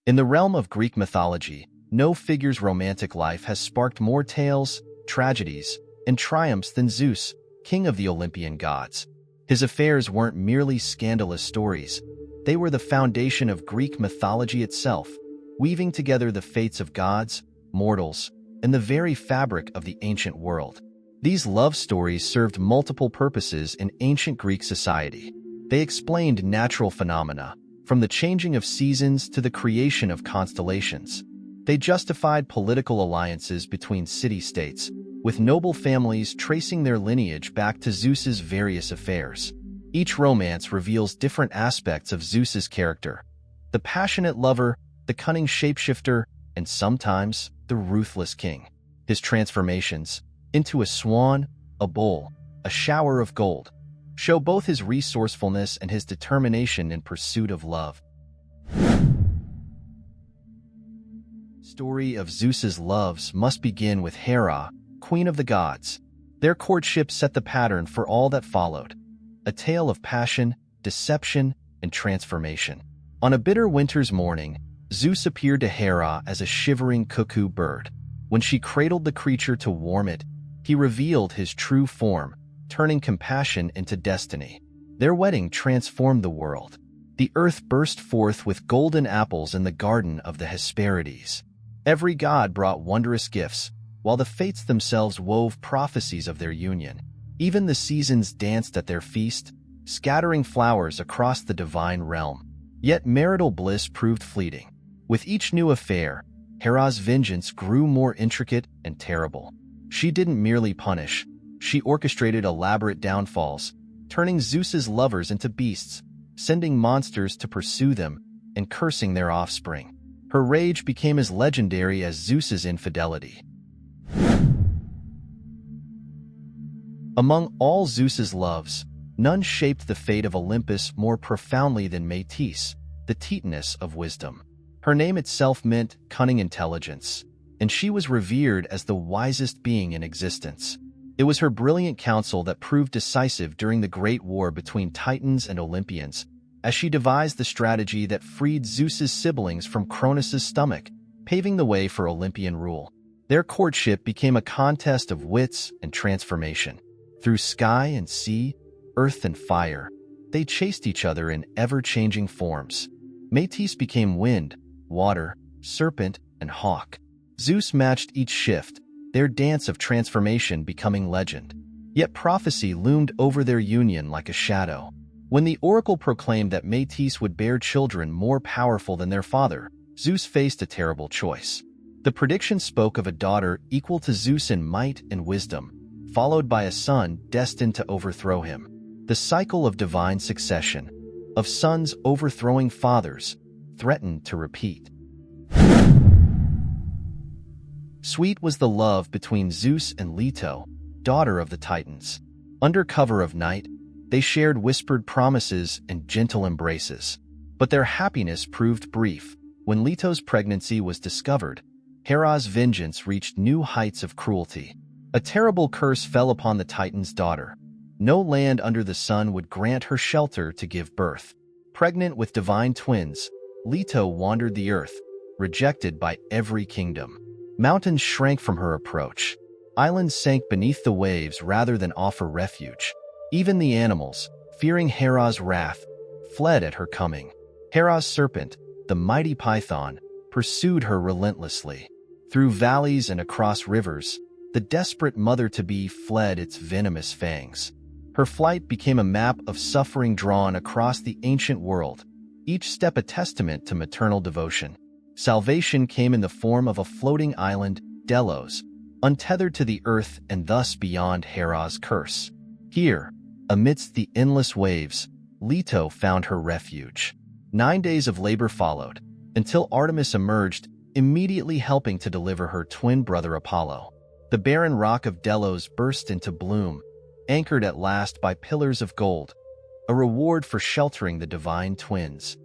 In the realm of Greek mythology, no figure's romantic life has sparked more tales, tragedies, and triumphs than Zeus, king of the Olympian gods. His affairs weren't merely scandalous stories. They were the foundation of Greek mythology itself, weaving together the fates of gods, mortals, and the very fabric of the ancient world. These love stories served multiple purposes in ancient Greek society. They explained natural phenomena, from the changing of seasons to the creation of constellations. They justified political alliances between city-states, with noble families tracing their lineage back to Zeus's various affairs. Each romance reveals different aspects of Zeus's character: the passionate lover, the cunning shapeshifter, and sometimes the ruthless king. His transformations into a swan, a bull, a shower of gold show both his resourcefulness and his determination in pursuit of love. Story of Zeus's loves must begin with Hera, queen of the gods. Their courtship set the pattern for all that followed, a tale of passion, deception, and transformation. On a bitter winter's morning, Zeus appeared to Hera as a shivering cuckoo bird. When she cradled the creature to warm it, he revealed his true form, turning compassion into destiny. Their wedding transformed the world. The earth burst forth with golden apples in the garden of the Hesperides. Every god brought wondrous gifts, while the fates themselves wove prophecies of their union. Even the seasons danced at their feast, scattering flowers across the divine realm. Yet marital bliss proved fleeting. With each new affair, Hera's vengeance grew more intricate and terrible. She didn't merely punish, she orchestrated elaborate downfalls, turning Zeus's lovers into beasts, sending monsters to pursue them, and cursing their offspring. Her rage became as legendary as Zeus's infidelity. Among all Zeus's loves, none shaped the fate of Olympus more profoundly than Metis, the Titaness of wisdom. Her name itself meant cunning intelligence, and she was revered as the wisest being in existence. It was her brilliant counsel that proved decisive during the great war between Titans and Olympians, as she devised the strategy that freed Zeus's siblings from Cronus's stomach, paving the way for Olympian rule. Their courtship became a contest of wits and transformation. Through sky and sea, earth and fire, they chased each other in ever-changing forms. Metis became wind, water, serpent, and hawk. Zeus matched each shift, their dance of transformation becoming legend. Yet prophecy loomed over their union like a shadow. When the oracle proclaimed that Metis would bear children more powerful than their father, Zeus faced a terrible choice. The prediction spoke of a daughter equal to Zeus in might and wisdom, followed by a son destined to overthrow him. The cycle of divine succession, of sons overthrowing fathers, threatened to repeat. Sweet was the love between Zeus and Leto, daughter of the Titans. Under cover of night, they shared whispered promises and gentle embraces. But their happiness proved brief. When Leto's pregnancy was discovered, Hera's vengeance reached new heights of cruelty. A terrible curse fell upon the Titan's daughter. No land under the sun would grant her shelter to give birth. Pregnant with divine twins, Leto wandered the earth, rejected by every kingdom. Mountains shrank from her approach. Islands sank beneath the waves rather than offer refuge. Even the animals, fearing Hera's wrath, fled at her coming. Hera's serpent, the mighty python, pursued her relentlessly. Through valleys and across rivers, the desperate mother-to-be fled its venomous fangs. Her flight became a map of suffering drawn across the ancient world, each step a testament to maternal devotion. Salvation came in the form of a floating island, Delos, untethered to the earth and thus beyond Hera's curse. Here, amidst the endless waves, Leto found her refuge. 9 days of labor followed, until Artemis emerged, immediately helping to deliver her twin brother Apollo. The barren rock of Delos burst into bloom, anchored at last by pillars of gold, a reward for sheltering the divine twins.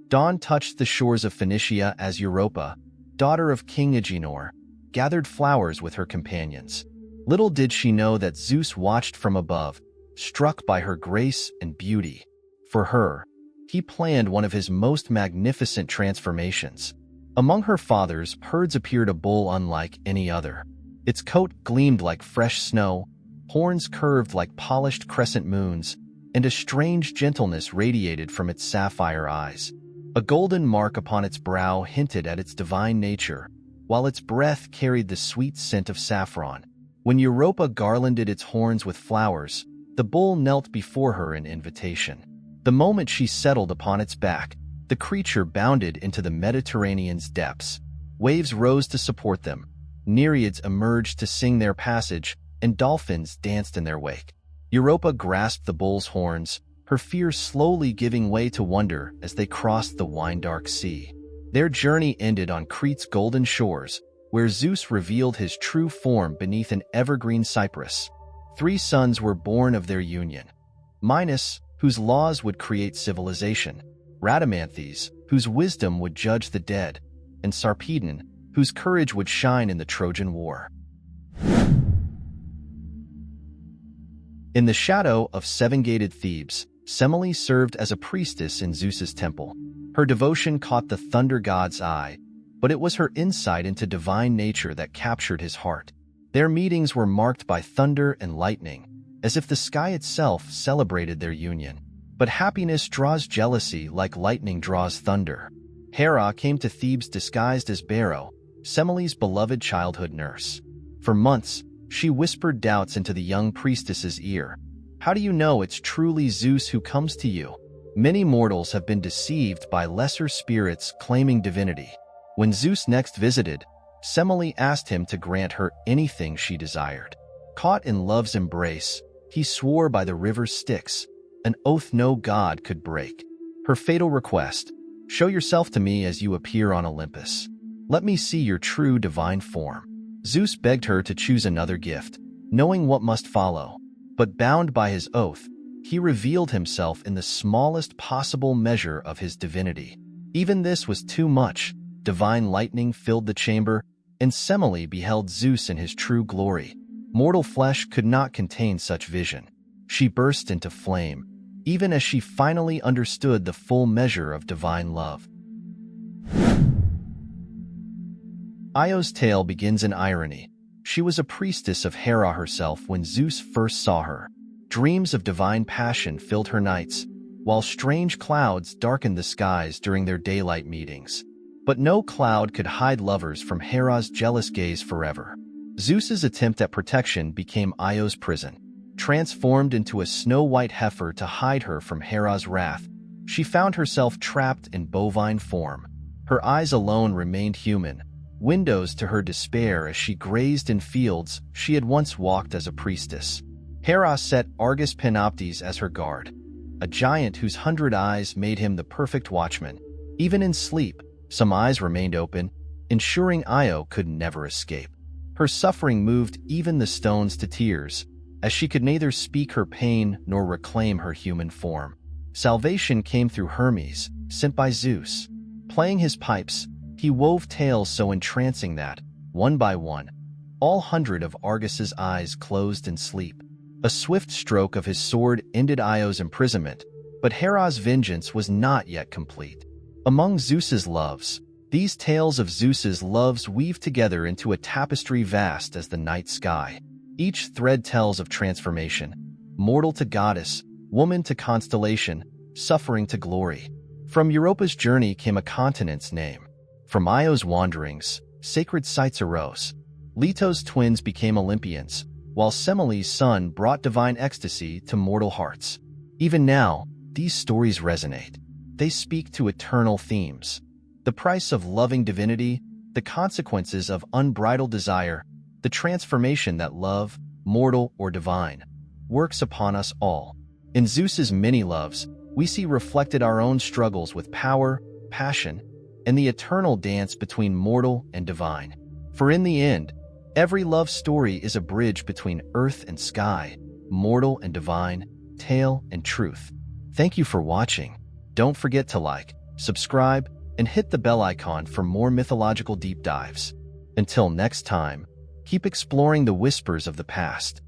Dawn touched the shores of Phoenicia as Europa, daughter of King Agenor, gathered flowers with her companions. Little did she know that Zeus watched from above, struck by her grace and beauty. For her, he planned one of his most magnificent transformations. Among her father's herds appeared a bull unlike any other. Its coat gleamed like fresh snow, horns curved like polished crescent moons, and a strange gentleness radiated from its sapphire eyes. A golden mark upon its brow hinted at its divine nature, while its breath carried the sweet scent of saffron. When Europa garlanded its horns with flowers, the bull knelt before her in invitation. The moment she settled upon its back, the creature bounded into the Mediterranean's depths. Waves rose to support them, nereids emerged to sing their passage, and dolphins danced in their wake. Europa grasped the bull's horns, her fear slowly giving way to wonder as they crossed the wine-dark sea. Their journey ended on Crete's golden shores, where Zeus revealed his true form beneath an evergreen cypress. 3 sons were born of their union: Minos, whose laws would create civilization; Rhadamanthys, whose wisdom would judge the dead; and Sarpedon, whose courage would shine in the Trojan War. In the shadow of 7-gated Thebes, Semele served as a priestess in Zeus's temple. Her devotion caught the thunder god's eye, but it was her insight into divine nature that captured his heart. Their meetings were marked by thunder and lightning, as if the sky itself celebrated their union. But happiness draws jealousy like lightning draws thunder. Hera came to Thebes disguised as Beroe, Semele's beloved childhood nurse. For months, she whispered doubts into the young priestess's ear. "How do you know it's truly Zeus who comes to you? Many mortals have been deceived by lesser spirits claiming divinity." When Zeus next visited, Semele asked him to grant her anything she desired. Caught in love's embrace, he swore by the river's Styx, an oath no god could break. Her fatal request: "Show yourself to me as you appear on Olympus. Let me see your true divine form." Zeus begged her to choose another gift, knowing what must follow. But bound by his oath, he revealed himself in the smallest possible measure of his divinity. Even this was too much. Divine lightning filled the chamber, and Semele beheld Zeus in his true glory. Mortal flesh could not contain such vision. She burst into flame, even as she finally understood the full measure of divine love. Io's tale begins in irony. She was a priestess of Hera herself when Zeus first saw her. Dreams of divine passion filled her nights, while strange clouds darkened the skies during their daylight meetings. But no cloud could hide lovers from Hera's jealous gaze forever. Zeus's attempt at protection became Io's prison. Transformed into a snow-white heifer to hide her from Hera's wrath, she found herself trapped in bovine form. Her eyes alone remained human, windows to her despair as she grazed in fields she had once walked as a priestess. Hera set Argus Panoptes as her guard, a giant whose 100 eyes made him the perfect watchman. Even in sleep, some eyes remained open, ensuring Io could never escape. Her suffering moved even the stones to tears, as she could neither speak her pain nor reclaim her human form. Salvation came through Hermes, sent by Zeus. Playing his pipes, he wove tales so entrancing that, one by one, all 100 of Argus's eyes closed in sleep. A swift stroke of his sword ended Io's imprisonment, but Hera's vengeance was not yet complete. Among Zeus's loves, these tales of Zeus's loves weave together into a tapestry vast as the night sky. Each thread tells of transformation, mortal to goddess, woman to constellation, suffering to glory. From Europa's journey came a continent's name. From Io's wanderings, sacred sites arose. Leto's twins became Olympians, while Semele's son brought divine ecstasy to mortal hearts. Even now, these stories resonate. They speak to eternal themes: the price of loving divinity, the consequences of unbridled desire, the transformation that love, mortal or divine, works upon us all. In Zeus's many loves, we see reflected our own struggles with power, passion, and the eternal dance between mortal and divine. For in the end, every love story is a bridge between earth and sky, mortal and divine, tale and truth. Thank you for watching. Don't forget to like, subscribe, and hit the bell icon for more mythological deep dives. Until next time, keep exploring the whispers of the past.